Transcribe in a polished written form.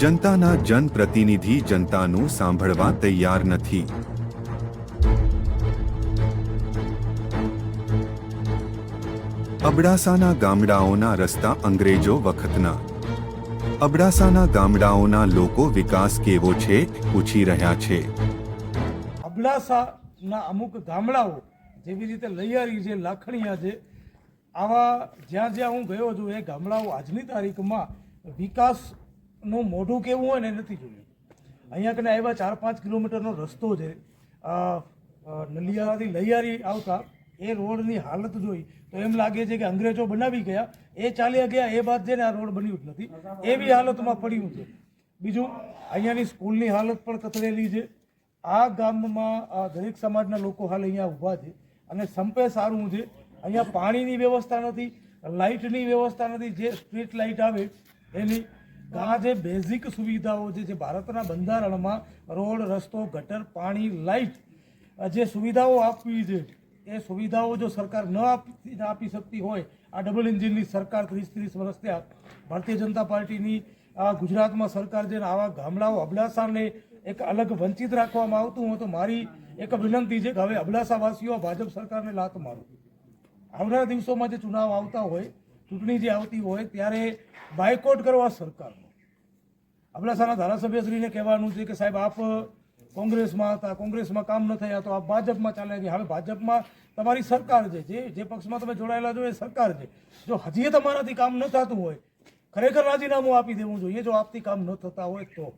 જનતાના જનપ્રતિનિધિ જનતાનું સાંભળવા તૈયાર નથી। અબડાસાના ગામડાઓના રસ્તા અંગ્રેજો વખતના। અબડાસાના ગામડાઓના લોકો વિકાસ કેવો છે પૂછી રહ્યા છે। અબડાસાના અમુક ગામડાઓ જેવી રીતે લૈયારી છે, લાખણીયા છે, આવા જ્યાં જ્યાં હું ગયો છું એ ગામડાઓ આજની તારીખમાં વિકાસનું મોઢું કેવું હોય ને નથી જોયું। અહીંયા કને આવ્યા 4-5 કિલોમીટરનો રસ્તો છે, નલિયાથી લૈયારી આવતા એ રોડની હાલત જોઈ તો એમ લાગે છે કે અંગ્રેજો બનાવી ગયા, એ ચાલ્યા ગયા, એ બાદ છે ને આ રોડ બન્યું જ નથી, એવી હાલતમાં પડ્યું છે। બીજું અહીંયાની સ્કૂલની હાલત પણ કથળેલી છે। આ ગામમાં દરેક સમાજના લોકો હાલ અહીંયા ઊભા છે અને સંપે સારું છે। અહીંયા પાણીની વ્યવસ્થા નથી, લાઇટની વ્યવસ્થા નથી, જે સ્ટ્રીટ લાઇટ આવે એની આ જે બેઝિક સુવિધાઓ છે, જે ભારતના બંધારણમાં રોડ, રસ્તો, ગટર, પાણી, લાઇટ જે સુવિધાઓ આપવી છે એ સુવિધાઓ જો સરકાર ન આપી શકતી હોય, આ ડબલ એન્જિનની સરકાર 30 વર્ષ થયા, ભારતીય જનતા પાર્ટીની ગુજરાતમાં સરકાર છે, આવા ગામડાઓ અબડાસાને એક અલગ વંચિત રાખવામાં આવતું હોય તો મારી એક વિનંતી છે કે હવે અબડાસાવાસીઓ ભાજપ સરકારને લાત મારો। આવનારા દિવસોમાં જે ચુનાવ આવતા હોય, ચૂંટણી જે આવતી હોય ત્યારે બાયકોટ કરવા સરકારનો। અબડાસાના ધારાસભ્યશ્રીને કહેવાનું છે કે સાહેબ આપ કોંગ્રેસમાં હતા, કોંગ્રેસમાં કામ ન થયા તો આપ ભાજપમાં ચાલ્યા ગયા, હવે ભાજપમાં તમારી સરકાર છે, જે પક્ષમાં તમે જોડાયેલા છો એ સરકાર છે, જો હજી તમારાથી કામ ન થતું હોય ખરેખર રાજીનામું આપી દેવું જોઈએ, જો આપથી કામ ન થતા હોય તો।